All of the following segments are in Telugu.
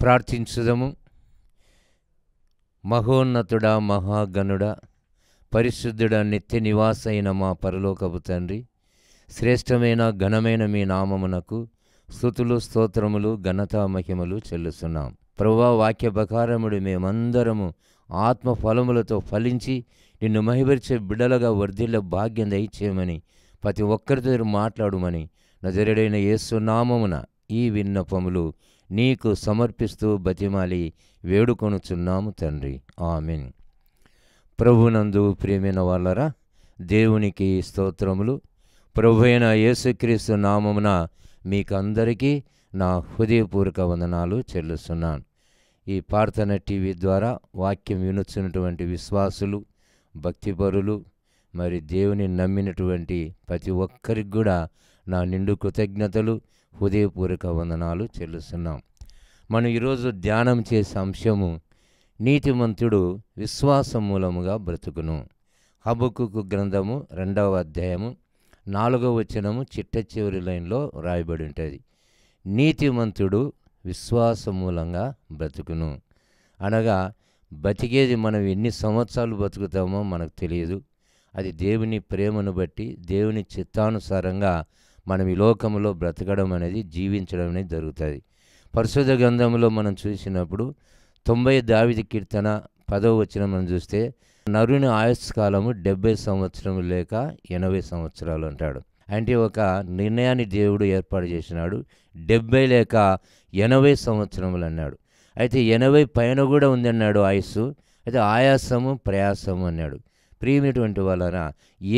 ప్రార్థించుదము. మహోన్నతుడా, మహాగణుడా, పరిశుద్ధుడా, నిత్య నివాసైన మా పరలోకపు తండ్రి, శ్రేష్టమైన ఘనమైన మీ నామమునకు స్తుతులు, స్తోత్రములు, ఘనత, మహిమలు చెల్లిస్తున్నాం. ప్రభువా, వాక్య ప్రకారముడు మేమందరము ఆత్మ ఫలములతో ఫలించి నిన్ను మహిమపరిచే బిడ్డలుగా వర్ధిల్ల భాగ్యం దయచేయమని ప్రతి ఒక్కరితో మాట్లాడుమని నజరేయుడైన యేసు నామమున ఈ విన్నపములు నీకు సమర్పిస్తూ బతిమాలి వేడుకొనుచున్నాము తండ్రి. ఆమేన్. ప్రభునందు ప్రియమైన వాళ్ళరా, దేవునికి స్తోత్రములు. ప్రభు అయిన యేసుక్రీస్తు నామమున మీకందరికీ నా హృదయపూర్వక వందనాలు చెల్లిస్తున్నాను. ఈ ప్రార్థన టీవీ ద్వారా వాక్యం వినుచున్నటువంటి విశ్వాసులు, భక్తిపరులు, మరి దేవుని నమ్మినటువంటి ప్రతి ఒక్కరికి కూడా నా నిండు కృతజ్ఞతలు, హృదయపూర్వక వందనాలు చెల్లిస్తున్నాం. మనం ఈరోజు ధ్యానం చేసే అంశము నీతిమంతుడు విశ్వాసం మూలముగా బ్రతుకును. హబక్కూకు గ్రంథము 2వ అధ్యాయము 4వ వచనము చిట్ట చివరి లైన్లో రాయబడి ఉంటుంది. నీతిమంతుడు విశ్వాసం మూలంగా బ్రతుకును అనగా బతికేది మనం ఎన్ని సంవత్సరాలు బతుకుతామో మనకు తెలియదు. అది దేవుని ప్రేమను బట్టి, దేవుని చిత్తానుసారంగా మనం ఈ లోకంలో బ్రతకడం అనేది, జీవించడం అనేది జరుగుతుంది. పరిశుద్ధ గ్రంథంలో మనం చూసినప్పుడు 90 దావీదు కీర్తన 10వ వచనం మనం చూస్తే నరుని ఆయుష్కాలము 70 సంవత్సరములు లేక 80 సంవత్సరాలు అంటాడు. అంటే ఒక నిర్ణయాన్ని దేవుడు ఏర్పాటు చేసినాడు. 70 లేక 80 సంవత్సరములు అన్నాడు. అయితే 80 పైన కూడా ఉందన్నాడు ఆయుస్సు. అయితే ఆయాసము, ప్రయాసము అన్నాడు. ప్రియమైనటువంటి వాళ్ళరా,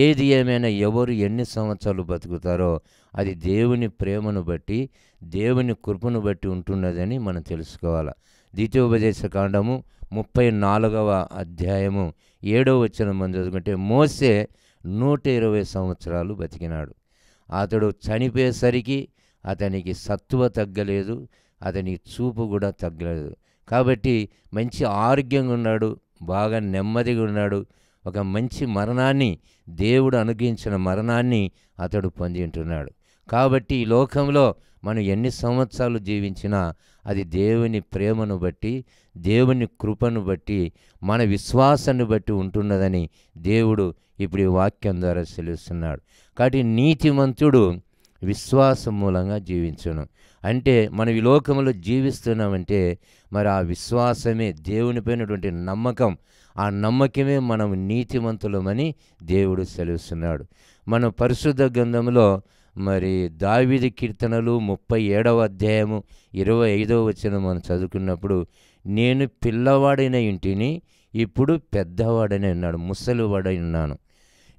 ఏది ఏమైనా ఎవరు ఎన్ని సంవత్సరాలు బతుకుతారో అది దేవుని ప్రేమను బట్టి, దేవుని కృపను బట్టి ఉంటున్నదని మనం తెలుసుకోవాలి. ద్వితీయోపదేశ కాండము 34వ అధ్యాయము 7వ వచనం మనం చదువుకుంటే, మోసే 120 సంవత్సరాలు బతికినాడు. అతడు చనిపోయేసరికి అతనికి సత్తువ తగ్గలేదు, అతనికి చూపు కూడా తగ్గలేదు. కాబట్టి మంచి ఆరోగ్యంగా ఉన్నాడు, బాగా నెమ్మదిగా ఉన్నాడు. ఒక మంచి మరణాన్ని, దేవుడు అనుగ్రహించిన మరణాన్ని అతడు పొంది ఉంటున్నాడు. కాబట్టి ఈ లోకంలో మనం ఎన్ని సంవత్సరాలు జీవించినా అది దేవుని ప్రేమను బట్టి, దేవుని కృపను బట్టి, మన విశ్వాసాన్ని బట్టి ఉంటున్నదని దేవుడు ఇప్పుడు ఈ వాక్యం ద్వారా సెలవిస్తున్నాడు. కాబట్టి నీతిమంతుడు విశ్వాసం మూలంగా జీవించును. అంటే మనం ఈ లోకంలో జీవిస్తున్నామంటే మరి ఆ విశ్వాసమే, దేవునిపైనటువంటి నమ్మకం, ఆ నమ్మకమే మనం నీతిమంతులమని దేవుడు సెలవిస్తున్నాడు. మనం పరిశుద్ధ గ్రంథంలో మరి దావీదు కీర్తనలు 37వ అధ్యాయము 25వ వచనం మనం చదువుకున్నప్పుడు, నేను పిల్లవాడైన ఇంటిని ఇప్పుడు పెద్దవాడని అన్నాడు, ముసలివాడై ఉన్నాను.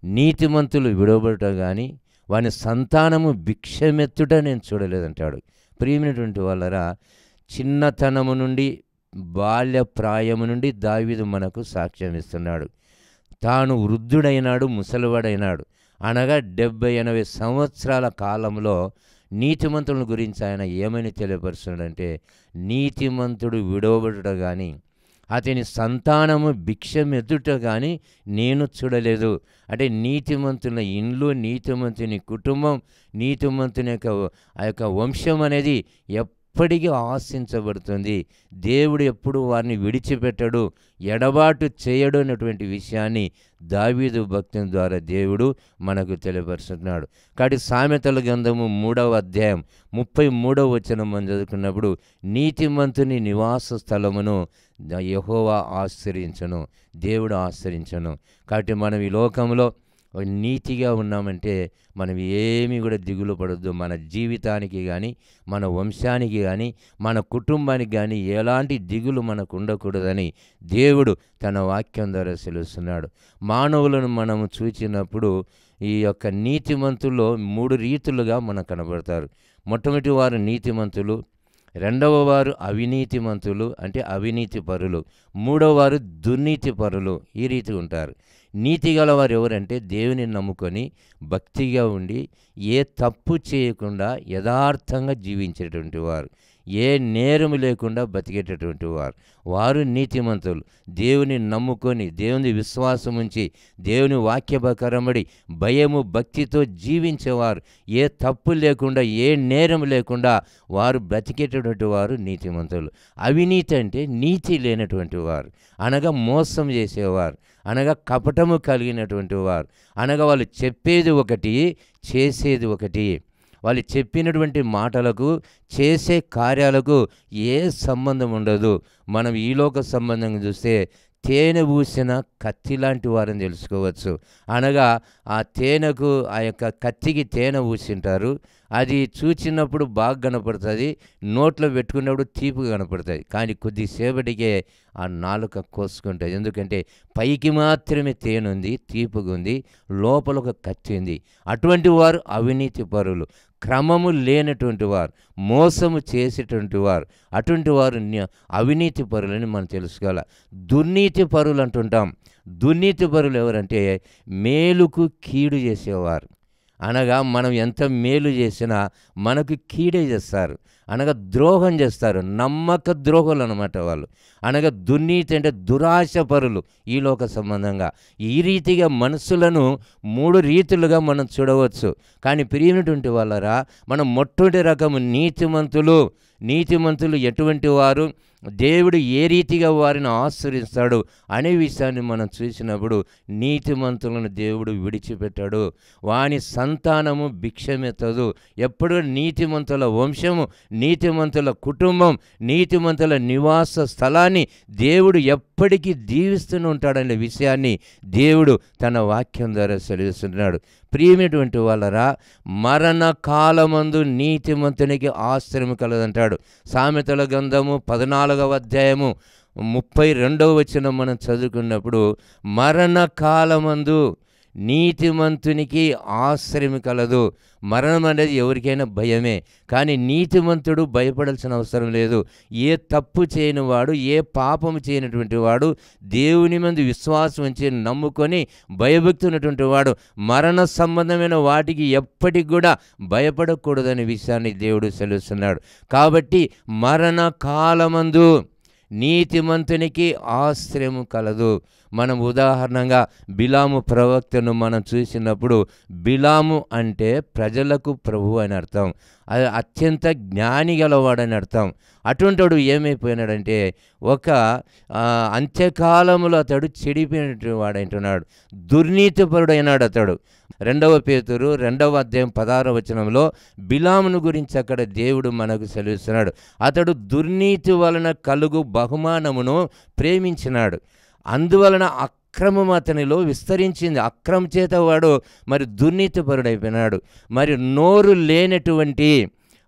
నీతిమంతులు విడవబడుట కానీ వాని సంతానము భిక్షమెత్తుట నేను చూడలేదంటాడు. ప్రియమైనటువంటి వాళ్ళరా, చిన్నతనము నుండి, బాల్య ప్రాయము నుండి దావీదు మనకు సాక్ష్యం ఇస్తున్నాడు. తాను వృద్ధుడైనాడు, ముసలివాడైనాడు అనగా 70-80 సంవత్సరాల కాలంలో నీతిమంతుల గురించి ఆయన ఏమని తెలియపరుస్తున్నాడంటే, నీతిమంతుడు విడవబడుట కానీ అతని సంతానము భిక్షమెత్తుట కానీ నేను చూడలేదు. అంటే నీతిమంతుల ఇండ్లు, నీతిమంతుని కుటుంబం, నీతిమంతుని యొక్క వంశం అనేది ఎప్పటికీ ఆశించబడుతుంది. దేవుడు ఎప్పుడు వారిని విడిచిపెట్టడు, ఎడబాటు చేయడు అన్నటువంటి విషయాన్ని దావీదు భక్తుని ద్వారా దేవుడు మనకు తెలియపరుస్తున్నాడు. కాబట్టి సామెతల గ్రంథము 3వ అధ్యాయం 33వ వచనం మనం చదువుకున్నప్పుడు, నీతిమంతుని నివాస స్థలమును యెహోవా ఆశ్రయించను, దేవుడు ఆశ్రయించను. కాబట్టి మనం ఈ లోకంలో నీతిగా ఉన్నామంటే మనం ఏమీ కూడా దిగులు పడొద్దు. మన జీవితానికి కానీ, మన వంశానికి కానీ, మన కుటుంబానికి కానీ ఎలాంటి దిగులు మనకు ఉండకూడదని దేవుడు తన వాక్యం ద్వారా సెలవుస్తున్నాడు. మానవులను మనము చూచినప్పుడు ఈ యొక్క నీతిమంతుల్లో 3 రీతులుగా మనకు కనబడతారు. మొట్టమొదటి వారు నీతిమంతులు, రెండవ వారు అవినీతిమంతులు అంటే అవినీతి పరులు, మూడవ వారు దుర్నీతి పరులు. ఈ రీతి ఉంటారు. నీతి గలవారు ఎవరంటే దేవుని నమ్ముకొని భక్తిగా ఉండి ఏ తప్పు చేయకుండా యథార్థంగా జీవించేటువంటి వారు. ఏ నేరము లేకుండా బతికేటటువంటి వారు, వారు నీతిమంతులు. దేవుని నమ్ముకొని, దేవుని విశ్వాసం ఉంచి, దేవుని వాక్య ప్రకారమడి భయము భక్తితో జీవించేవారు, ఏ తప్పు లేకుండా ఏ నేరం లేకుండా వారు బ్రతికేటటువంటి వారు నీతిమంతులు. అవినీతి అంటే నీతి లేనటువంటి వారు, అనగా మోసం చేసేవారు, అనగా కపటము కలిగినటువంటి వారు, అనగా వాళ్ళు చెప్పేది ఒకటి చేసేది ఒకటి. వాళ్ళు చెప్పినటువంటి మాటలకు చేసే కార్యాలకు ఏ సంబంధం ఉండదు. మనం ఈ లోక సంబంధంగా చూస్తే తేనె పూసిన కత్తి లాంటి వారని తెలుసుకోవచ్చు. అనగా ఆ తేనెకు, ఆ యొక్క కత్తికి తేనె పూసింటారు, అది చూచినప్పుడు బాగా కనపడుతుంది, నోట్లో పెట్టుకున్నప్పుడు తీపిగా కనపడుతుంది, కానీ కొద్దిసేపటికే ఆ నాలుక కోసుకుంటుంది. ఎందుకంటే పైకి మాత్రమే తేనె ఉంది, తీపిగా ఉంది, లోపల ఒక కత్తి ఉంది. అటువంటి వారు అవినీతి పరులు, క్రమము లేనటువంటి వారు, మోసము చేసేటువంటి వారు, అటువంటి వారు అవినీతి పరులని మనం తెలుసుకోవాలి. దుర్నీతి పరులు అంటుంటాం. దుర్నీతి పరులు ఎవరంటే మేలుకు కీడు చేసేవారు, అనగా మనం ఎంత మేలు చేసినా మనకు కీడే చేస్తారు, అనగా ద్రోహం చేస్తారు, నమ్మక ద్రోహులు అనమాట వాళ్ళు. అనగా దుర్నీతి అంటే దురాశ పరులు. ఈ లోక సంబంధంగా ఈ రీతిగా మనుషులను 3 రీతులుగా మనం చూడవచ్చు. కానీ ప్రియమైనటువంటి వాళ్ళరా, మనం మొట్టమొదటి రకము నీతిమంతులు. నీతిమంతులు ఎటువంటి వారు, దేవుడు ఏ రీతిగా వారిని ఆశ్రయిస్తాడు అనే విషయాన్ని మనం చూసినప్పుడు, నీతిమంతులను దేవుడు విడిచిపెట్టాడు, వాని సంతానము భిక్షమెత్తదు. ఎప్పుడు నీతిమంతుల వంశము, నీతిమంతుల కుటుంబం, నీతిమంతుల నివాస స్థలాన్ని దేవుడు ఎప్పటికీ దీవిస్తూనే ఉంటాడనే విషయాన్ని దేవుడు తన వాక్యం ద్వారా సెలవిస్తున్నాడు. ప్రియమైనటువంటి వాళ్ళరా, మరణ కాలమందు నీతిమంతునికి ఆశ్రయం కలదంటాడు. సామెతల గ్రంథము 14వ అధ్యాయము 32వ వచనం మనం చదువుకున్నప్పుడు, మరణ కాలమందు నీతిమంతునికి ఆశ్రయం కలదు. మరణం అనేది ఎవరికైనా భయమే, కానీ నీతిమంతుడు భయపడాల్సిన అవసరం లేదు. ఏ తప్పు చేయని వాడు, ఏ పాపము చేయనటువంటి వాడు, దేవుని మందు విశ్వాసం ఉంచి నమ్ముకొని భయభక్తి ఉన్నటువంటి వాడు మరణ సంబంధమైన వాటికి ఎప్పటికి కూడా భయపడకూడదనే విషయాన్ని దేవుడు సెలవుస్తున్నాడు. కాబట్టి మరణ కాలమందు నీతిమంతునికి ఆశ్రయము కలదు. మనం ఉదాహరణగా బిలాము ప్రవక్తను మనం చూసినప్పుడు, బిలాము అంటే ప్రజలకు ప్రభు అని అర్థం, అది అత్యంత జ్ఞాని గలవాడని అర్థం. అటువంటి వాడు ఏమైపోయినాడంటే, ఒక అంత్యకాలంలో అతడు చెడిపోయినటువంటి వాడంటున్నాడు, దుర్నీతిపరుడైనాడు అతడు. 2వ పేతురు 2వ అధ్యాయం 16వ వచనంలో బిలామును గురించి అక్కడ దేవుడు మనకు సెలవిస్తున్నాడు. అతడు దుర్నీతి వలన కలుగు బహుమానమును ప్రేమించినాడు, అందువలన అక్రమం అతనిలో విస్తరించింది. అక్రమం చేత వాడు మరి దుర్నీతిపరుడైపోయినాడు. మరి నోరు లేనటువంటి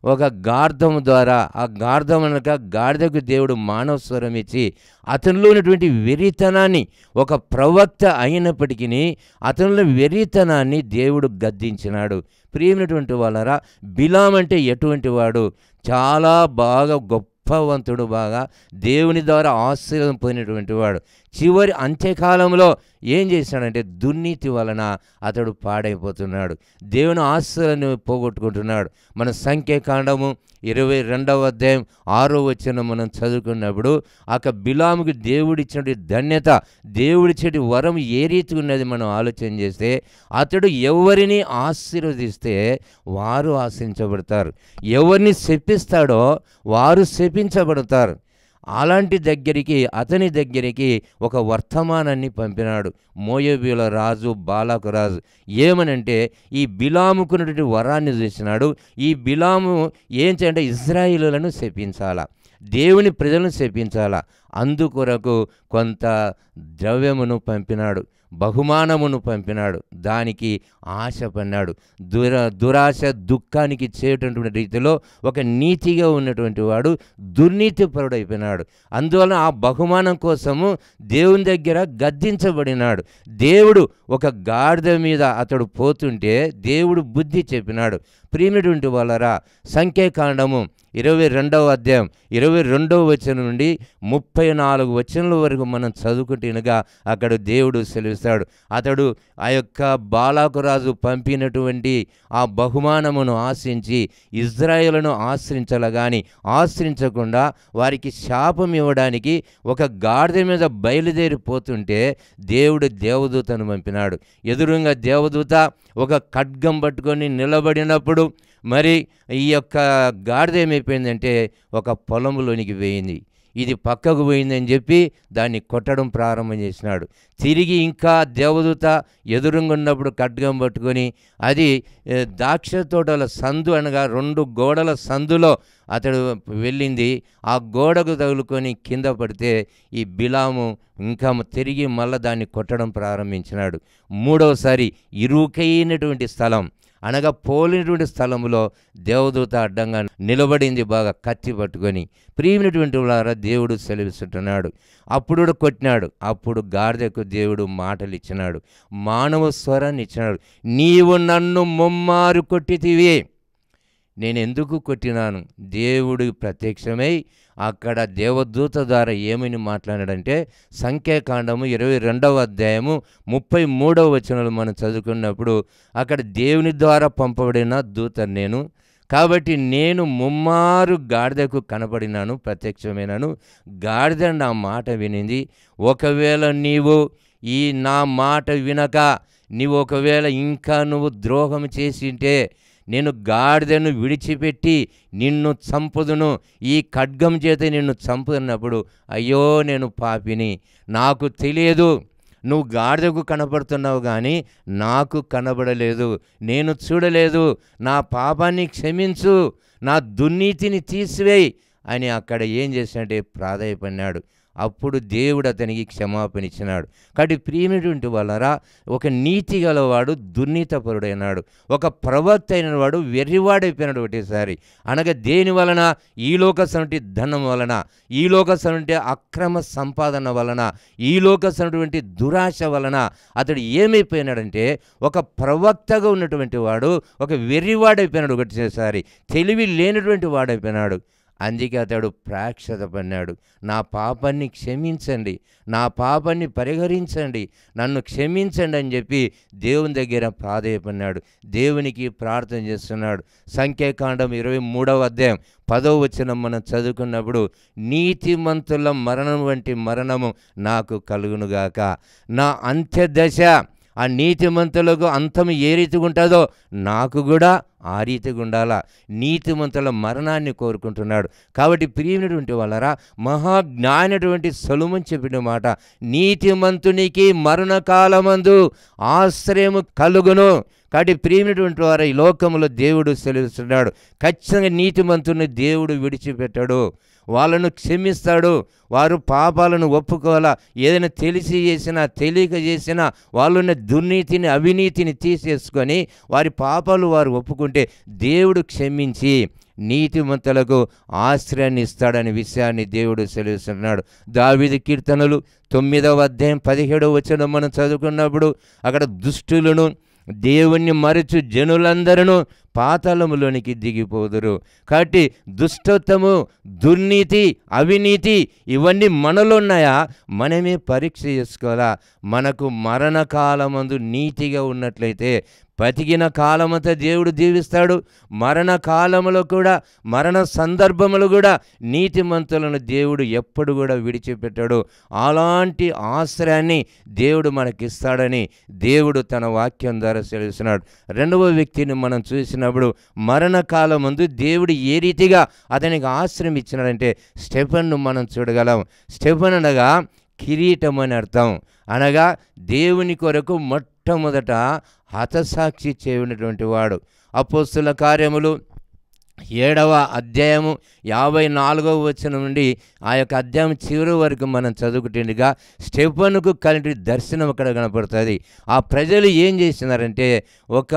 ఒక గార్ధము ద్వారా, ఆ గార్ధం అనక గాడిదకు దేవుడు మానవ స్వరం ఇచ్చి అతనిలో ఉన్నటువంటి వెరితనాన్ని, ఒక ప్రవక్త అయినప్పటికీ అతనిలో వెరితనాన్ని దేవుడు గద్దించినాడు. ప్రియమైనటువంటి వాళ్ళరా, బిలాం అంటే ఎటువంటి వాడు, చాలా బాగా గొప్పవంతుడు, బాగా దేవుని ద్వారా ఆశీర్వాదం పొందినటువంటి వాడు. చివరి అంత్యకాలంలో ఏం చేశాడంటే, దుర్నీతి వలన అతడు పాడైపోతున్నాడు, దేవుని ఆశీర్వాదాన్ని పోగొట్టుకుంటున్నాడు. మన సంఖ్యాకాండము 22వ అధ్యాయం 6వ వచనం మనం చదువుకున్నప్పుడు, బిలాముకి దేవుడిచ్చినటువంటి ధన్యత, దేవుడిచ్చేటి వరం ఏ రీతి ఉన్నది మనం ఆలోచన చేస్తే, అతడు ఎవరిని ఆశీర్వదిస్తే వారు ఆశించబడతారు, ఎవరిని శపిస్తాడో వారు శపించబడతారు. అలాంటి అతని దగ్గరికి ఒక వర్తమానాన్ని పంపినాడు మోయాబీయుల రాజు బాలాకు రాజు. ఏమనంటే, ఈ బిలాముకున్నటువంటి వరాన్ని చూసినాడు. ఈ బిలాము ఏం చేయాలంటే ఇశ్రాయేలులను శపించాలా, దేవుని ప్రజలను శపించాలా. అందుకొరకు కొంత ద్రవ్యమును పంపినాడు, బహుమానమును పంపినాడు, దానికి ఆశపడినాడు. దురాశ దుఃఖానికి చేసేటటువంటి రీతిలో ఒక నీతిగా ఉన్నటువంటి వాడు దుర్నీతిపరుడైపోయినాడు. అందువలన ఆ బహుమానం కోసము దేవుని దగ్గర గద్దించబడినాడు. దేవుడు ఒక గాడిద మీద అతడు పోతుంటే దేవుడు బుద్ధి చెప్పినాడు. ప్రియమైనటువంటి వాళ్ళరా, సంఖ్యాకాండము 22వ అధ్యాయం 22వ వచనం నుండి 34 వచనాల వరకు మనం చదువుకుంటేనుగా అక్కడ దేవుడు సెలవిస్తాడు. అతడు ఆ యొక్క బాలాకు రాజు పంపినటువంటి ఆ బహుమానమును ఆశించి ఇజ్రాయేలును ఆశ్రయించాల గాని ఆశ్రయించకుండా వారికి శాపం ఇవ్వడానికి ఒక గాడిద మీద బయలుదేరిపోతుంటే దేవుడు దేవదూతను పంపినాడు. ఎదురుగా దేవదూత ఒక ఖడ్గం పట్టుకొని నిలబడినప్పుడు మరి ఈ యొక్క గాడిద ఏమైపోయిందంటే ఒక పొలంలోనికి పోయింది. ఇది పక్కకు పోయిందని చెప్పి దాన్ని కొట్టడం ప్రారంభం చేసినాడు. తిరిగి ఇంకా దేవదూత ఎదురుగా ఉన్నప్పుడు ఖడ్గం పట్టుకొని అది ద్రాక్ష తోటల సందు అనగా 2 గోడల సందులో అతడు వెళ్ళింది. ఆ గోడకు తగులుకొని కింద పడితే ఈ బిలాము ఇంకా తిరిగి మళ్ళీ దాన్ని కొట్టడం ప్రారంభించినాడు. 3వసారి ఇరుకైనటువంటి స్థలం అనగా పోలినటువంటి స్థలంలో దేవదూత అడ్డంగా నిలబడింది, బాగా కత్తి పట్టుకొని. ప్రియమైనటువంటి వారా, దేవుడు సెలవిస్తుంటున్నాడు. అప్పుడు కొట్టినాడు. అప్పుడు గాడిదకు దేవుడు మాటలు ఇచ్చినాడు, మానవ స్వరాన్ని ఇచ్చినాడు. నీవు నన్ను ముమ్మారు కొట్టితివి. నేను ఎందుకు కొట్టినాను? దేవుడు ప్రత్యక్షమై అక్కడ దేవదూత ద్వారా ఏమని మాట్లాడాడంటే, సంఖ్యాకాండము 22వ అధ్యాయము 33వ వచనాలు మనం చదువుకున్నప్పుడు అక్కడ దేవుని ద్వారా పంపబడిన దూత నేను, కాబట్టి నేను ముమ్మారు గాడిదకు కనపడినాను, ప్రత్యక్షమైనాను. గాడిద నా మాట వినింది. ఒకవేళ నీవు ఈ నా మాట వినక నీవు ఒకవేళ ఇంకా నువ్వు ద్రోహం చేసింటే నేను గాడిదను విడిచిపెట్టి నిన్ను చంపుదును, ఈ ఖడ్గం చేత నిన్ను చంపుతున్నప్పుడు అయ్యో నేను పాపిని, నాకు తెలియదు, నువ్వు గాడిదకు కనపడుతున్నావు కానీ నాకు కనబడలేదు, నేను చూడలేదు, నా పాపాన్ని క్షమించు, నా దుర్నీతిని తీసివేయి అని అక్కడ ఏం చేసినట్టే ప్రాధేయపడినాడు. అప్పుడు దేవుడు అతనికి క్షమాపణ ఇచ్చినాడు. కాబట్టి ప్రియమైనటువంటి వాళ్ళరా, ఒక నీతి గలవాడు దుర్నీతపరుడైనాడు, ఒక ప్రవక్త అయిన వాడు వెర్రివాడైపోయినాడు ఒకటేసారి. అనగా దేని వలన? ఈ లోక సంటి ధనం వలన, ఈ లోక సంటి అక్రమ సంపాదన వలన, ఈ లోక సంటి దురాశ వలన అతడు ఏమైపోయినాడంటే ఒక ప్రవక్తగా ఉన్నటువంటి వాడు ఒక వెర్రివాడైపోయినాడు ఒకటేసారి, తెలివి లేనటువంటి వాడైపోయినాడు. అందుకే అతడు ప్రాయశ్చిత్త పడినాడు. నా పాపాన్ని క్షమించండి, నా పాపాన్ని పరిహరించండి, నన్ను క్షమించండి అని చెప్పి దేవుని దగ్గర ప్రాధేయపడినాడు, దేవునికి ప్రార్థన చేస్తున్నాడు. సంఖ్యాకాండం 23వ అధ్యాయం 10వ వచనం మనం చదువుకున్నప్పుడు, నీతిమంతుల మరణం వంటి మరణము నాకు కలుగునుగాక. నా అంత్యదశ, ఆ నీతిమంతులకు అంతం ఏ రీతిగా ఉంటుందో నాకు కూడా ఆ రీతిగా ఉండాలా. నీతిమంతుల మరణాన్ని కోరుకుంటున్నాడు. కాబట్టి ప్రియమైనటువంటి వాళ్ళరా, మహాజ్ఞానటువంటి సొలొమోను చెప్పిన మాట, నీతిమంతునికి మరణకాలమందు ఆశ్రయము కలుగును. కాబట్టి ప్రియమైనటువంటి వారు, ఈ లోకంలో దేవుడు సెలవిస్తున్నాడు, ఖచ్చితంగా నీతిమంతుని దేవుడు విడిచిపెట్టాడు, వాళ్ళను క్షమిస్తాడు. వారు పాపాలను ఒప్పుకోవాలా. ఏదైనా తెలిసి చేసినా తెలియక చేసినా వాళ్ళున్న దుర్నీతిని అవినీతిని తీసేసుకొని వారి పాపాలు వారు ఒప్పుకుంటే దేవుడు క్షమించి నీతిమంతులకు ఆశ్రయాన్ని ఇస్తాడనే విషయాన్ని దేవుడు సెలవిస్తున్నాడు. దావీదు కీర్తనలు 9వ అధ్యాయం 17వ వచనం మనం చదువుకున్నప్పుడు అక్కడ దుష్టులను దేవుణ్ణి మరచు జనులందరూ పాతాళములోనికి దిగిపోదురు. కాబట్టి దుష్టత్వము, దుర్నీతి, అవినీతి ఇవన్నీ మనలో ఉన్నాయా? మనమే పరీక్ష చేసుకోవాలా. మనకు మరణకాలమందు నీతిగా ఉన్నట్లయితే బతికిన కాలమంతా దేవుడు దీవిస్తాడు. మరణ కాలంలో కూడా, మరణ సందర్భములు కూడా నీతిమంతులను దేవుడు ఎప్పుడు కూడా విడిచిపెట్టాడు. అలాంటి ఆశ్రయాన్ని దేవుడు మనకిస్తాడని దేవుడు తన వాక్యం ద్వారా సెలవిస్తున్నాడు. 2వ వ్యక్తిని మనం చూసినప్పుడు మరణకాలం ముందు దేవుడు ఏ రీతిగా అతనికి ఆశ్రయం ఇచ్చినాడంటే స్టెఫెన్ను మనం చూడగలం. స్టెఫెన్ అనగా కిరీటం అని అర్థం. అనగా దేవుని కొరకు మొట్టమొదట హతసాక్షి చేయనటువంటి వాడు. అపోస్తుల కార్యములు 7వ అధ్యాయము 54వ వచనం నుండి ఆ యొక్క అధ్యాయం చివరి వరకు మనం చదువుకుంటుండగా స్టెఫెనుకు కలిగి దర్శనం అక్కడ కనపడుతుంది. ఆ ప్రజలు ఏం చేసినారంటే ఒక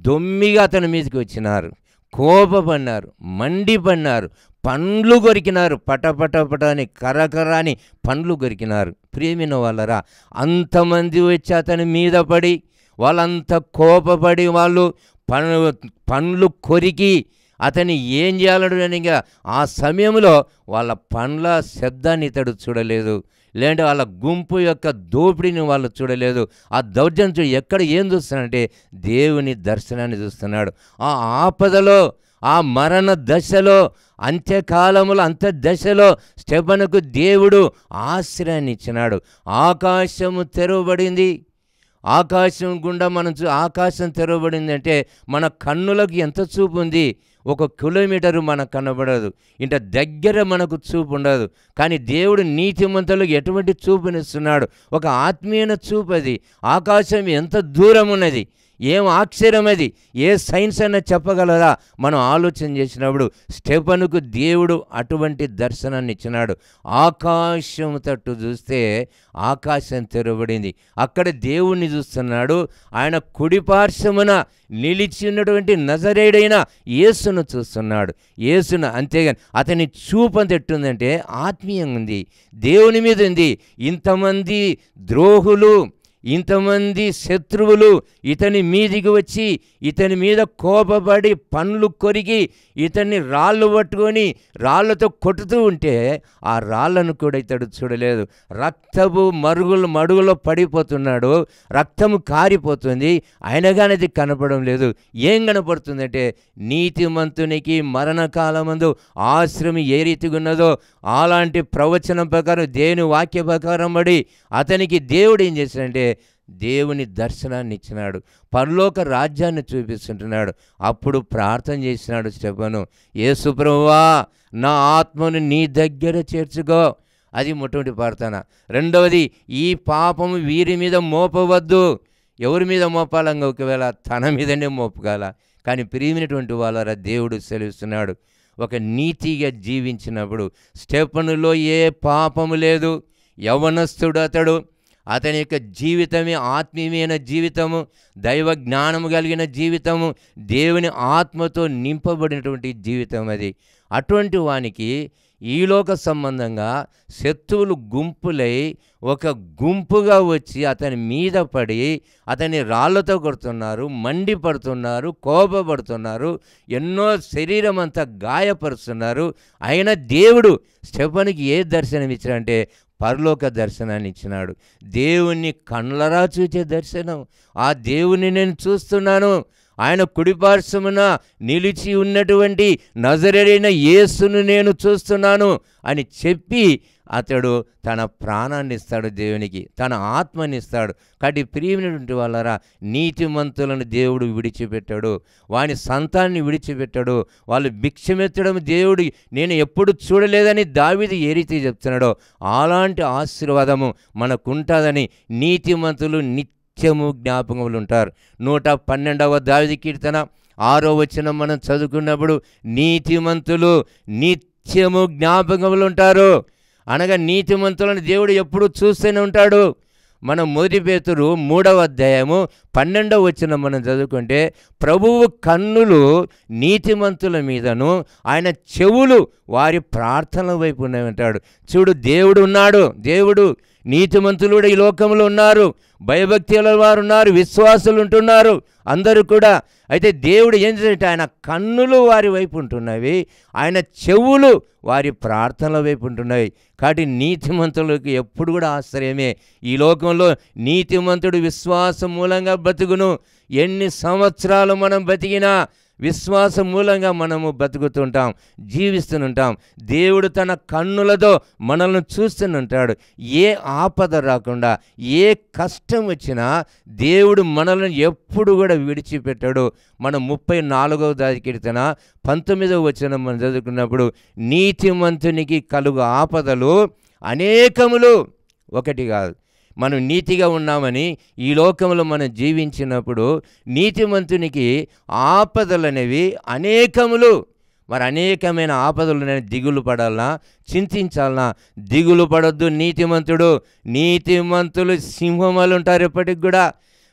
దొమ్మిగా అతని మీదకి వచ్చినారు, కోపపడినారు, మండిపడినారు, పండ్లు కొరికినారు, పటపటపటని కరకరాని పండ్లు కొరికినారు. ప్రియమైన వాళ్ళరా, అంతమంది వచ్చి అతని మీద పడి వాళ్ళంతా కోపపడి వాళ్ళు పండ్లు కొరికి అతన్ని ఏం చేయాలని ఆ సమయంలో వాళ్ళ పండ్ల శబ్దాన్ని ఇతడు చూడలేదు, లేదంటే వాళ్ళ గుంపు యొక్క దోపిడీని వాళ్ళు చూడలేదు. ఆ దౌర్జన్యం ఎక్కడ ఏం చూస్తున్నాడంటే దేవుని దర్శనాన్ని చూస్తున్నాడు. ఆ ఆపదలో, ఆ మరణ దశలో, అంత్యకాలములో దశలో స్టెఫనుకు దేవుడు ఆశ్రయాన్ని ఇచ్చినాడు. ఆకాశము తెరవబడింది. ఆకాశం గుండా ఆకాశం తెరవబడింది అంటే మన కన్నులకు ఎంత చూపు ఉంది? 1 కిలోమీటరు మనకు కనబడదు, ఇంత దగ్గర మనకు చూపు ఉండదు. కానీ దేవుడు నీతిమంతులకు ఎటువంటి చూపునిస్తున్నాడు? ఒక ఆత్మీయ చూపు. అది ఆకాశం ఎంత దూరం ఉన్నది, ఏం ఆశ్చర్యం అది! ఏ సైన్స్ అయినా చెప్పగలరా? మనం ఆలోచన చేసినప్పుడు స్టెఫనుకు దేవుడు అటువంటి దర్శనాన్ని ఇచ్చినాడు. ఆకాశం తట్టు చూస్తే ఆకాశం తెరవబడింది. అక్కడ దేవుణ్ణి చూస్తున్నాడు. ఆయన కుడిపార్శ్వమున నిలిచి ఉన్నటువంటి నజరేయుడైన యేసును చూస్తున్నాడు. యేసును అంతేగాని అతని చూపంత ఎట్టుందంటే ఆత్మీయంగా ఉంది, దేవుని మీద ఉంది. ఇంతమంది ద్రోహులు, ఇంతమంది శత్రువులు ఇతని మీదికి వచ్చి ఇతని మీద కోపపడి పండ్లు కొరికి ఇతన్ని రాళ్ళు పట్టుకొని రాళ్లతో కొట్టుతూ ఉంటే ఆ రాళ్లను కూడా ఇతడు చూడలేదు. రక్తపు మడుగులో పడిపోతున్నాడు, రక్తము కారిపోతుంది, అయినా కానీ అది కనపడడం లేదు. ఏం కనపడుతుందంటే నీతిమంతునికి మరణకాలమందు ఆశ్రమం ఏ రీతిగా ఉన్నదో అలాంటి ప్రవచనం ప్రకారం దేవుని వాక్య ప్రకారం పడి అతనికి దేవుడు ఏం చేశాడంటే దేవుని దర్శనాన్ని ఇచ్చినాడు, పరలోక రాజ్యాన్ని చూపిస్తుంటున్నాడు. అప్పుడు ప్రార్థన చేసినాడు స్టెఫను, యేసు ప్రభువా నా ఆత్మను నీ దగ్గర చేర్చుకో. అది మొట్టమొదటి ప్రార్థన. రెండవది, ఈ పాపము వీరి మీద మోపవద్దు. ఎవరి మీద మోపాలంగా? ఒకవేళ తన మీదనే మోపగాల. కానీ ప్రియమైనటువంటి వాళ్ళ దేవుడు సెలవిస్తున్నాడు, ఒక నీతిగా జీవించినప్పుడు స్టెఫనులో ఏ పాపము లేదు. యవనస్తుడు అతడు, అతని యొక్క జీవితమే ఆత్మీయమైన జీవితము, దైవ జ్ఞానము కలిగిన జీవితము, దేవుని ఆత్మతో నింపబడినటువంటి జీవితం అది. అటువంటి వానికి ఈలోక సంబంధంగా శత్రువులు గుంపులై ఒక గుంపుగా వచ్చి అతని మీద పడి అతన్ని రాళ్లతో కొడుతున్నారు, మండిపడుతున్నారు, కోపపడుతున్నారు, ఎన్నో శరీరం అంతా గాయపరుస్తున్నారు. అయినా దేవుడు స్టెఫనుకి ఏ దర్శనం ఇచ్చాడంటే పరలోక దర్శనాన్ని ఇచ్చినాడు. దేవుణ్ణి కళ్ళరా చూచే దర్శనం. ఆ దేవుని నేను చూస్తున్నాను, ఆయన కుడిపార్శ్వమున నిలిచి ఉన్నటువంటి నజరేయుడైన యేసును నేను చూస్తున్నాను అని చెప్పి అతడు తన ప్రాణాన్ని ఇస్తాడు దేవునికి, తన ఆత్మని ఇస్తాడు. కాబట్టి ప్రియమైనటువంటి వాళ్ళరా, నీతిమంతులను దేవుడు విడిచిపెట్టాడు, వాని సంతాన్ని విడిచిపెట్టాడు. వాళ్ళు భిక్షమెత్తడం దేవుడు నేను ఎప్పుడు చూడలేదని దావీదు ఏ రీతి చెప్తున్నాడో అలాంటి ఆశీర్వాదము మనకుంటుందని నీతిమంతులు నిత్యము జ్ఞాపకములు ఉంటారు. 112వ దావీదు కీర్తన 6వ వచనం మనం చదువుకున్నప్పుడు నీతిమంతులు నిత్యము జ్ఞాపకములు ఉంటారు అనగా నీతిమంతులను దేవుడు ఎప్పుడు చూస్తూనే ఉంటాడు. మనం 1 పేతురు 3వ అధ్యాయము 12వ వచనం మనం చదువుకుంటే ప్రభువు కన్నులు నీతిమంతుల మీదను ఆయన చెవులు వారి ప్రార్థనల వైపు ఉన్నాయంటాడు. చూడు, దేవుడు ఉన్నాడు, దేవుడు నీతిమంతులు కూడా ఈ లోకంలో ఉన్నారు, భయభక్తుల వారు ఉన్నారు, విశ్వాసులు ఉంటున్నారు అందరూ కూడా. అయితే దేవుడు ఏం చేస్తే ఆయన కన్నులు వారి వైపు ఉంటున్నవి, ఆయన చెవులు వారి ప్రార్థనల వైపు ఉంటున్నాయి. కాబట్టి నీతిమంతులకు ఎప్పుడు కూడా ఆశ్రయమే. ఈ లోకంలో నీతిమంతుడు విశ్వాసం మూలంగా బతుకును. ఎన్ని సంవత్సరాలు మనం బతికినా విశ్వాసం మూలంగా మనము బతుకుతుంటాం, జీవిస్తుంటాం. దేవుడు తన కన్నులతో మనల్ని చూస్తుంటాడు. ఏ ఆపద రాకుండా, ఏ కష్టం వచ్చినా దేవుడు మనల్ని ఎప్పుడు కూడా విడిచిపెట్టాడు. మనం 34వ కీర్తన 19వ వచనం మనం చదువుకున్నప్పుడు నీతిమంతునికి కలుగు ఆపదలు అనేకములు, ఒకటి కాదు. మనం నీతిగా ఉన్నామని ఈ లోకంలో మనం జీవించినప్పుడు నీతిమంతునికి ఆపదలు అనేవి అనేకములు. మరి అనేకమైన ఆపదలు నేను దిగులు పడాలనా, చింతించాలనా? దిగులు పడొద్దు నీతిమంతుడు. నీతిమంతులు సింహములు ఉంటారు ఎప్పటికి కూడా.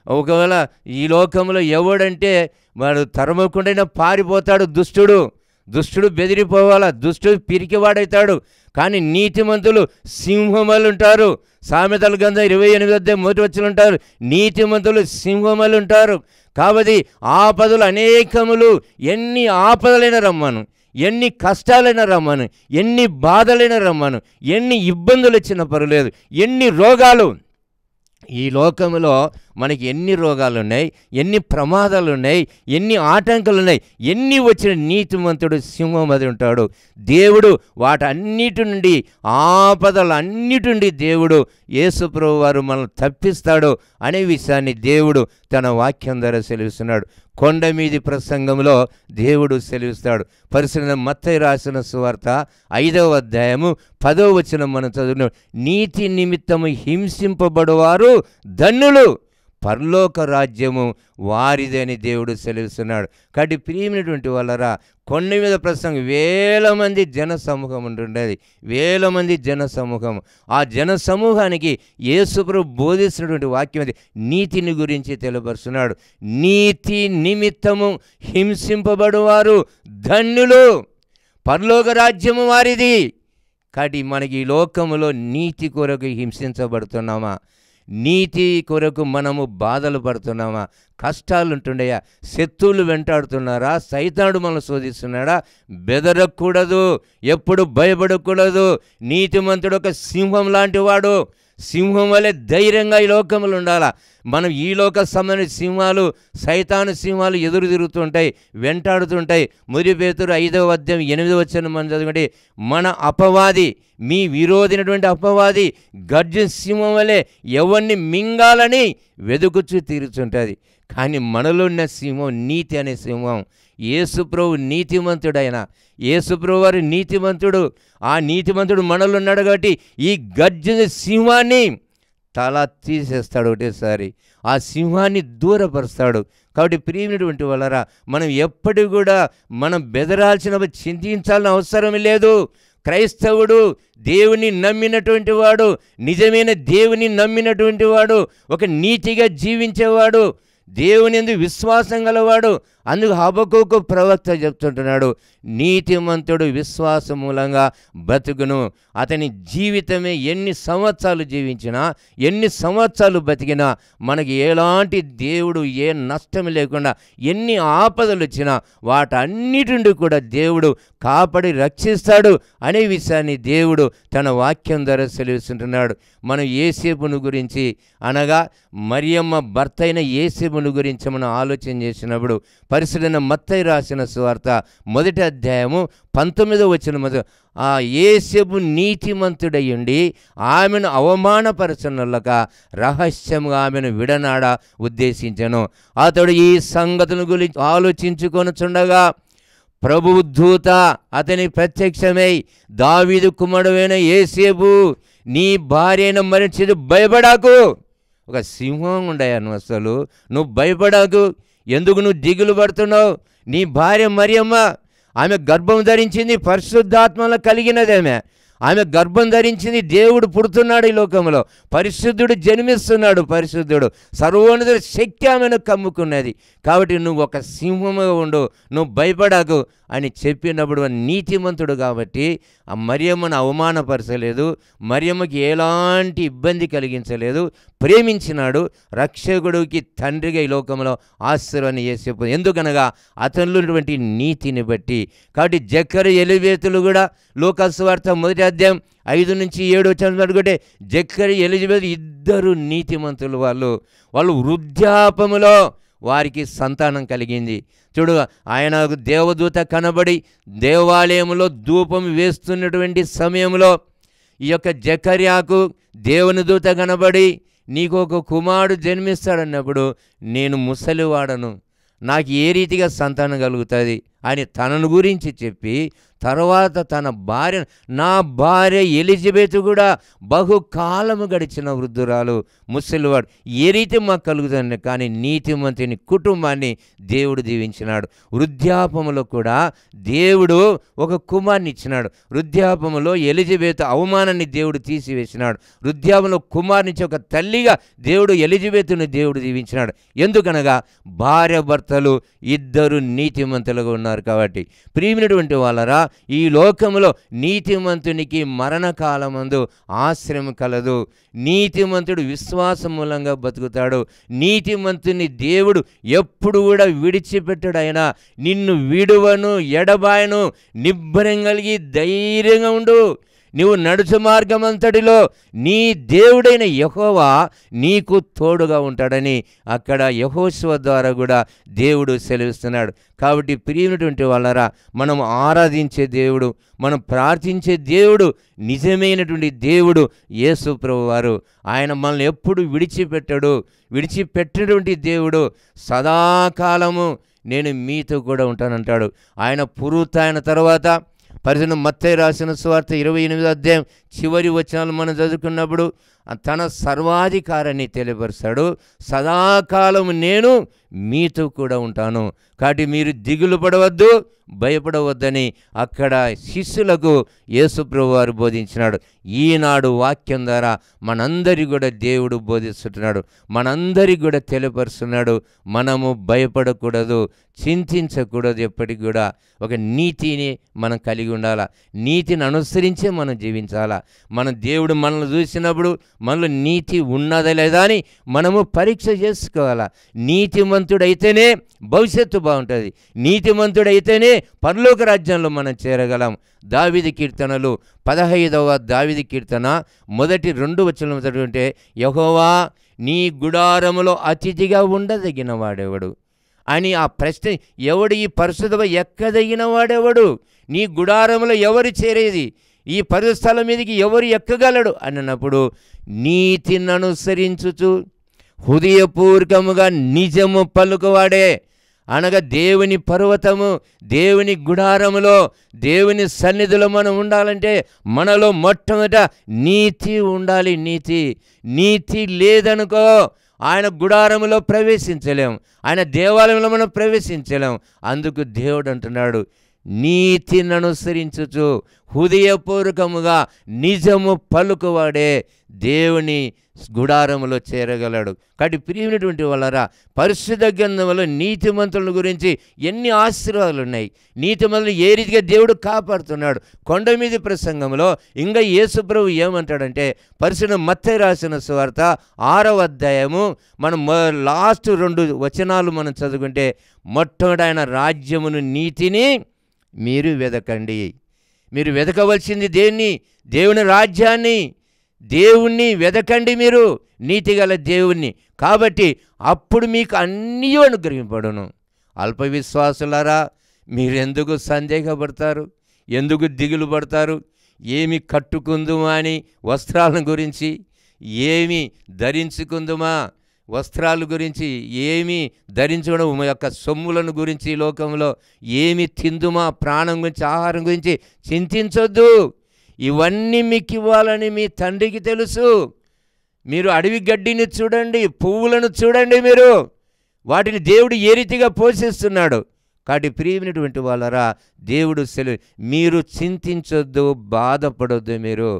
ఒకవేళ ఈ లోకంలో ఎవడంటే వాడు తరమకుండైనా పారిపోతాడు దుష్టుడు. దుష్టుడు బెదిరిపోవాలా, దుష్టుడు పిరికివాడవుతాడు. కానీ నీతిమంతులు సింహములు ఉంటారు. సామెతల గ్రంథం 28 ఉంటారు, నీతిమంతులు సింహములు ఉంటారు. కాబట్టి ఆపదలు అనేకములు, ఎన్ని ఆపదలైనా రమ్మను, ఎన్ని కష్టాలైనా రమ్మను, ఎన్ని బాధలైనా రమ్మను, ఎన్ని ఇబ్బందులు వచ్చినా పర్వాలేదు, ఎన్ని రోగాలు, ఈ లోకంలో మనకి ఎన్ని రోగాలు ఉన్నాయి, ఎన్ని ప్రమాదాలు ఉన్నాయి, ఎన్ని ఆటంకాలు ఉన్నాయి, ఎన్ని వచ్చిన నీతిమంతుడు సింహం అది ఉంటాడు. దేవుడు వాటన్నిటి నుండి, ఆపదలన్నిటి నుండి దేవుడు యేసుప్రభువు వారు మనల్ని తప్పిస్తాడు అనే విషయాన్ని దేవుడు తన వాక్యం ద్వారా సెలవిస్తున్నాడు. కొండ మీది ప్రసంగంలో దేవుడు సెలవిస్తాడు. పరిశుద్ధ మత్తయి రాసిన సువార్త 5వ అధ్యాయము 10వ వచనం మనం చదువుతున్నాం. నీతి నిమిత్తము హింసింపబడువారు ధన్యులు, పరలోక రాజ్యము వారిదని దేవుడు సెలవిస్తున్నాడు. కాబట్టి ప్రియమైనటువంటి వాళ్ళరా, కొండ మీద ప్రసంగం వేల మంది జన సమూహం ఉంటుండేది, వేల మంది జన సమూహం. ఆ జన సమూహానికి యేసుప్రభువు బోధిస్తున్నటువంటి వాక్యం అది నీతిని గురించి తెలియపరుస్తున్నాడు. నీతి నిమిత్తము హింసింపబడువారు ధన్యులు, పరలోక రాజ్యము వారిది. కాబట్టి మనకి ఈ లోకములో నీతి కొరకు హింసించబడుతున్నామా? నీతి కొరకు మనము బాధలు పడుతున్నామా? కష్టాలు ఉంటుండయా? శత్రువులు వెంటాడుతున్నారా? సైతానుడు మనల్ని శోధిస్తున్నాడా? బెదరకూడదు, ఎప్పుడు భయపడకూడదు. నీతిమంతుడు ఒక సింహం లాంటి వాడు. సింహం వలె ధైర్యంగా ఈ లోకములు ఉండాలా. మనం ఈ లోక సంబంధించిన సింహాలు, సైతాను సింహాలు ఎదురు తిరుగుతుంటాయి, వెంటాడుతుంటాయి. మొదటి పేతురు 5వ అధ్యాయం 8వ వచనం మనం చదువుకుంటే, మన అపవాది, మీ విరోధినటువంటి అపవాది గర్జన సింహం వలె ఎవరిని మింగాలని వెదుకుచూ తీరుచుంటుంది. కానీ మనలో ఉన్న సింహం నీతి అనే సింహం. యేసుప్రభు నీతిమంతుడైన, యేసుప్రభు వారు నీతిమంతుడు. ఆ నీతిమంతుడు మనలో ఉన్నాడు కాబట్టి ఈ గర్జన సింహాన్ని తల తీసేస్తాడు ఒకటేసారి, ఆ సింహాన్ని దూరపరుస్తాడు. కాబట్టి ప్రియమైనటువంటి వాళ్ళరా, మనం ఎప్పటికి కూడా మనం బెదరాల్సిన, చింతించాల్సిన అవసరం లేదు. క్రైస్తవుడు దేవుని నమ్మినటువంటి వాడు, నిజమైన దేవుని నమ్మినటువంటి వాడు, ఒక నీతిగా జీవించేవాడు, దేవుని యందు విశ్వాసం గలవాడు. అందుకు హబక్కూకు ప్రవక్త చెప్తుంటున్నాడు, నీతిమంతుడు విశ్వాస మూలంగా బతుకును. అతని జీవితమే ఎన్ని సంవత్సరాలు జీవించినా, ఎన్ని సంవత్సరాలు బతికినా మనకి ఎలాంటి దేవుడు ఏ నష్టం లేకుండా, ఎన్ని ఆపదలు వచ్చినా వాటన్నిటి నుండి కూడా దేవుడు కాపాడి రక్షిస్తాడు అనే విషయాన్ని దేవుడు తన వాక్యం ద్వారా సెలవిస్తుంటున్నాడు. మనం యేసేపును గురించి, అనగా మరియమ్మ భర్త అయిన యేసేపును గురించి మనం ఆలోచన చేసినప్పుడు, పరిశుద్ధ మత్తయి రాసిన సువార్త 1వ అధ్యాయము 19వ వచనం, ఆ యేసేపు నీతిమంతుడయ్యుండి ఆమెను అవమానపరచనులక రహస్యంగా ఆమెను విడనాడ ఉద్దేశించెను. అతడు ఈ సంగతుల గురించి ఆలోచించుకొనుచుండగా ప్రభువు దూత అతని ప్రత్యక్షమై, దావీదు కుమారుడైన యేసేపు, నీ భార్య అయిన మరణించేది భయపడాకు. ఒక సింహం ఉండయా నువ్వు? అసలు నువ్వు భయపడాకు. ఎందుకు నువ్వు దిగులు పడుతున్నావు? నీ భార్య మరియమ్మ, ఆమె గర్భం ధరించింది, పరిశుద్ధాత్మలో కలిగినది. ఆమె గర్భం ధరించింది, దేవుడు పుడుతున్నాడు ఈ లోకంలో, పరిశుద్ధుడు జన్మిస్తున్నాడు, పరిశుద్ధుడు సర్వోన్నత శక్తి ఆమెను కమ్ముకున్నది. కాబట్టి నువ్వు ఒక సింహముగా ఉండు, నువ్వు భయపడాకు అని చెప్పినప్పుడు నీతిమంతుడు కాబట్టి ఆ మరియమ్మను అవమానపరచలేదు, మరియమ్మకి ఎలాంటి ఇబ్బంది కలిగించలేదు, ప్రేమించినాడు. రక్షకుడికి తండ్రిగా ఈ లోకంలో ఆశీర్వాదాన్ని యేసేపు, ఎందుకనగా అతనిలో ఉన్నటువంటి నీతిని బట్టి. కాబట్టి జక్కరియా ఎలిజబెతులు కూడా లూకా సువార్త 1వ అధ్యాయం 5 నుంచి 7 వచనం అనుకుంటే, జక్కరియా ఎలిజబెత్ ఇద్దరు నీతిమంతులు. వాళ్ళు వృద్ధాపములో వారికి సంతానం కలిగింది. చూడు, ఆయన దేవదూత కనబడి దేవాలయంలో ధూపం వేస్తున్నటువంటి సమయంలో ఈ యొక్క జకర్యాకు దేవుని దూత కనబడి, నీకు ఒక కుమారుడు జన్మిస్తాడన్నప్పుడు, నేను ముసలివాడను, నాకు ఏ రీతిగా సంతానం కలుగుతుంది అని తనను గురించి చెప్పి, తర్వాత తన భార్య, నా భార్య ఎలిజబెత్ కూడా బహుకాలము గడిచిన వృద్ధురాలు, ముసలివాడు, ఏ రీతి మాకు కలుగుతుంది. కానీ నీతిమంతుని కుటుంబాన్ని దేవుడు దీవించినాడు. వృద్ధాపములో కూడా దేవుడు ఒక కుమార్ని ఇచ్చినాడు. వృద్ధాపములో ఎలిజబెత్ అవమానాన్ని దేవుడు తీసివేసినాడు. వృద్ధాపంలో కుమార్నిచ్చి ఒక తల్లిగా దేవుడు ఎలిజబెత్ను దేవుడు దీవించినాడు. ఎందుకనగా భార్య భర్తలు ఇద్దరు నీతిమంతులుగా ఉన్నారు. ఉన్నారు కాబట్టి. ప్రియమైనటువంటి వాళ్ళరా, ఈ లోకంలో నీతిమంతునికి మరణకాలమందు ఆశ్రయం కలదు. నీతిమంతుడు విశ్వాసం మూలంగా బతుకుతాడు. నీతిమంతుని దేవుడు ఎప్పుడు కూడా విడిచిపెట్టడు. ఆయన నిన్ను విడువను, ఎడబాయను. నిబ్బరం కలిగి ధైర్యంగా ఉండు. నీవు నడుచు మార్గమంతటిలో నీ దేవుడైన యెహోవా నీకు తోడుగా ఉంటాడని అక్కడ యెహోషువ ద్వారా కూడా దేవుడు సెలవిస్తున్నాడు. కాబట్టి ప్రియమైనటువంటి వాళ్ళరా, మనం ఆరాధించే దేవుడు, మనం ప్రార్థించే దేవుడు నిజమైనటువంటి దేవుడు యేసు ప్రభువారు. ఆయన మనల్ని ఎప్పుడు విడిచిపెట్టడు. విడిచిపెట్టినటువంటి దేవుడు. సదాకాలము నేను మీతో కూడా ఉంటానంటాడు. ఆయన పునరుత్థాన తర్వాత పరిశుద్ధ మత్తయి రాసిన సువార్త 28వ అధ్యాయం చివరి వచనాలు మనం చదువుకున్నప్పుడు తన సర్వాధికారాన్ని తెలియపరుస్తాడు. సదాకాలం నేను మీతో కూడా ఉంటాను, కాబట్టి మీరు దిగులు పడవద్దు, భయపడవద్దని అక్కడ శిష్యులకు యేసు ప్రభువారు బోధించినాడు. ఈనాడు వాక్యం ద్వారా మనందరి కూడా దేవుడు బోధిస్తున్నాడు, మనందరికి కూడా తెలియపరుస్తున్నాడు. మనము భయపడకూడదు, చింతించకూడదు. ఎప్పటికి కూడా ఒక నీతిని మనం కలిగి ఉండాలా, నీతిని అనుసరించే మనం జీవించాలా. మన దేవుడు మనల్ని చూసినప్పుడు మనలో నీతి ఉన్నదా లేదా అని మనము పరీక్ష చేసుకోవాలా. నీతిమంతుడైతేనే భవిష్యత్తు బాగుంటుంది. నీతిమంతుడైతేనే పరలోక రాజ్యంలో మనం చేరగలం. దావీదు కీర్తనలు 15వ దావీదు కీర్తన 1-2 వచనం చదువుకుంటే, యెహోవా నీ గుడారములో అతిథిగా ఉండదగిన వాడెవడు అని ఆ ప్రశ్న, ఎవడు ఈ పరిశుద్ధ ఎక్కదగిన వాడెవడు? నీ గుడారములో ఎవరు చేరేది? ఈ పరిశుద్ధ స్థలం మీదకి ఎవరు ఎక్కగలడు అన్నప్పుడు, నీతిని అనుసరించుచు హృదయపూర్వకముగా నిజము పలుకువాడే, అనగా దేవుని పర్వతము, దేవుని గుడారములో, దేవుని సన్నిధిలో మనం ఉండాలంటే మనలో మొట్టమొదట నీతి ఉండాలి. నీతి లేదనుకో ఆయన గుడారములో ప్రవేశించలేం, ఆయన దేవాలయంలో మనం ప్రవేశించలేం. అందుకు దేవుడు అంటున్నాడు, నీతిని అనుసరించుచు హృదయపూర్వకముగా నిజము పలుకువాడే దేవుని గుడారములో చేరగలడు. కాబట్టి ప్రియమైనటువంటి వాళ్ళరా, పరిశుద్ధ గ్రంథంలో నీతిమంతుల గురించి ఎన్ని ఆశీర్వాదాలు ఉన్నాయి. నీతిమంతులు ఏ రీతిగా దేవుడు కాపాడుతున్నాడు. కొండ మీద ప్రసంగంలో ఇంకా యేసు ప్రభు ఏమంటాడంటే, పరిశుద్ధ మత్తయి రాసిన సువార్త 6వ అధ్యాయము మనం లాస్ట్ 2 వచనాలు మనం చదువుకుంటే, మొట్టమొదటి ఆయన రాజ్యమును నీతిని మీరు వెదకండి. మీరు వెదకవలసింది దేన్ని? దేవుని రాజ్యాన్ని, దేవుణ్ణి వెదకండి, మీరు నీతిగల దేవుణ్ణి. కాబట్టి అప్పుడు మీకు అన్నీ అనుగ్రహింపడును. అల్ప విశ్వాసులారా, మీరెందుకు సందేహపడతారు? ఎందుకు దిగులు పడతారు? ఏమి కట్టుకుందుమా అని వస్త్రాల గురించి, ఏమి ధరించుకుందుమా వస్త్రాల గురించి, ఏమి ధరించడం యొక్క సొమ్ములను గురించి, లోకంలో ఏమి తిందుమా ప్రాణం గురించి, ఆహారం గురించి చింతించొద్దు. ఇవన్నీ మీకు ఇవ్వాలని మీ తండ్రికి తెలుసు. మీరు అడవి గడ్డిని చూడండి, పువ్వులను చూడండి, మీరు వాటిని దేవుడు ఏ రీతిగా పోషిస్తున్నాడు. కాబట్టి ప్రియమైనటువంటి వాళ్ళరా, దేవుడు మీరు చింతించొద్దు, బాధపడొద్దు.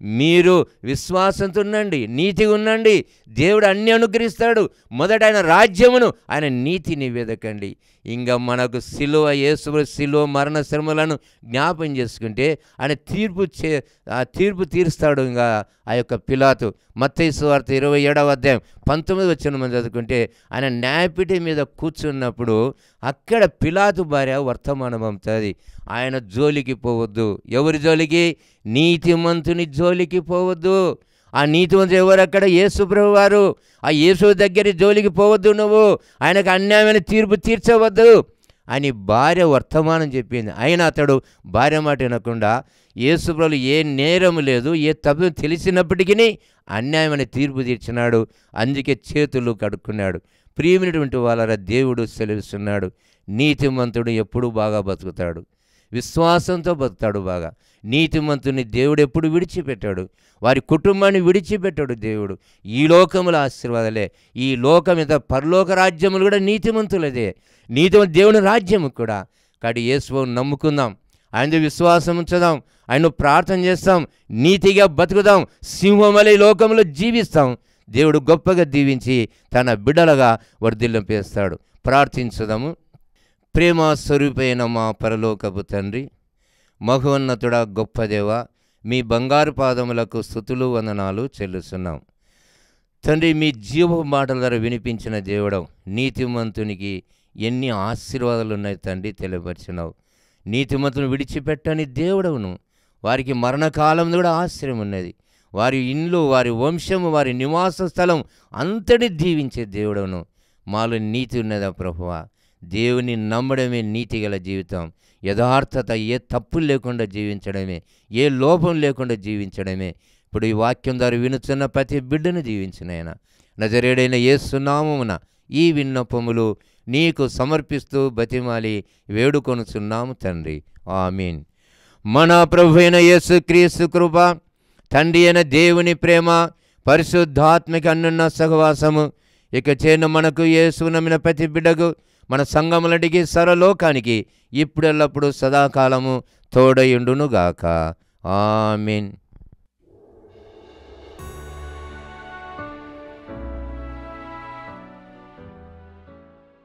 మీరు విశ్వాసంతో ఉండండి, నీతిగా ఉండండి, దేవుడు అన్ని అనుగ్రహిస్తాడు. మొదట ఆయన రాజ్యమును, ఆయన నీతిని వెదకండి. ఇంకా మనకు సిలువ, యేసు సిలువ మరణ శ్రమలను జ్ఞాపం చేసుకుంటే ఆయన తీర్పు తీరుస్తాడు. ఇంకా ఆ యొక్క పిలాతు, మత్తయి సువార్త 27వ అధ్యాయం 19వ వచనం మనం చదువుకుంటే, ఆయన న్యాయపీఠం మీద కూర్చున్నప్పుడు అక్కడ పిలాతు భార్య వర్తమానం పంపుతుంది, ఆయన జోలికి పోవద్దు. ఎవరి జోలికి? నీతిమంతుని జోలికి పోవద్దు. ఆ నీతిమంతుడు ఎవరు? అక్కడ యేసు ప్రభువు వారు. ఆ యేసు దగ్గర జోలికి పోవద్దు, నువ్వు ఆయనకు అన్యాయమైన తీర్పు తీర్చవద్దు అని భార్య వర్తమానం చెప్పింది. అయినా అతడు భార్య మాట వినకుండా, యేసు ప్రభువులో ఏ నేరం లేదు, ఏ తప్పు తెలిసినప్పటికీ అన్యాయమైన తీర్పు తీర్చినాడు. అందుకే చేతులు కడుక్కున్నాడు. ప్రియమైనటువంటి వాళ్ళ దేవుడు సెలవిస్తున్నాడు, నీతిమంతుడు ఎప్పుడూ బాగా బతుకుతాడు, విశ్వాసంతో బతుకుతాడు బాగా. నీతిమంతుని దేవుడు ఎప్పుడు విడిచిపెట్టాడు, వారి కుటుంబాన్ని విడిచిపెట్టాడు దేవుడు. ఈ లోకముల ఆశీర్వాదాలే, ఈ లోకం మీద పరలోక రాజ్యములు కూడా నీతిమంతులదే, నీతిమంతు దేవుని రాజ్యము కూడా. కాబట్టి యేసుని నమ్ముకుందాం, ఆయన విశ్వాసం ఉంచుదాం, ఆయన ప్రార్థన చేస్తాం, నీతిగా బతుకుదాం, సింహమలై లోకంలో జీవిస్తాం. దేవుడు గొప్పగా దీవించి తన బిడ్డలుగా వర్ధిల్లింపేస్తాడు. ప్రార్థించుదాము. ప్రేమ స్వరూపైన మా పరలోకపు తండ్రి, మహోన్నతుడా, గొప్ప దేవ, మీ బంగారు పాదములకు స్తుతులు వందనాలు చెల్లిస్తున్నాం తండ్రి. మీ జీవ మాటల ద్వారా వినిపించిన దేవుడవు, నీతిమంతునికి ఎన్ని ఆశీర్వాదాలు ఉన్నాయి తండ్రి తెలియపరిచినావు. నీతిమంతుని విడిచిపెట్టని దేవుడవును. వారికి మరణకాలం కూడా ఆశ్రయం ఉన్నది. వారి ఇండ్లు, వారి వంశము, వారి నివాస స్థలం అంతటి దీవించే దేవుడవును. మాలో నీతి ఉన్నదా ప్రభువా? దేవుని నమ్మడమే నీతి గల జీవితం. యథార్థత, ఏ తప్పులు లేకుండా జీవించడమే, ఏ లోపం లేకుండా జీవించడమే. ఇప్పుడు ఈ వాక్యం ద్వారా వినుచున్న ప్రతి బిడ్డను దీవించినాయన. నజరేడైన యేసు నామమున ఈ విన్నపములు నీకు సమర్పిస్తూ బతిమాలి వేడుకొనుచున్నాము తండ్రి. ఆమీన్. మన ప్రభువైన యేసుక్రీస్తు కృప, తండ్రి అయిన దేవుని ప్రేమ, పరిశుద్ధాత్మక అన్యోన్య సహవాసము ఇక చేను మనకు, యేసు నమ్మిన ప్రతి బిడ్డకు, మన సంఘములటికి, సర్వలోకానికి ఇప్పుడు ఎల్లప్పుడూ సదాకాలము తోడయుండునుగాక. ఆమీన్.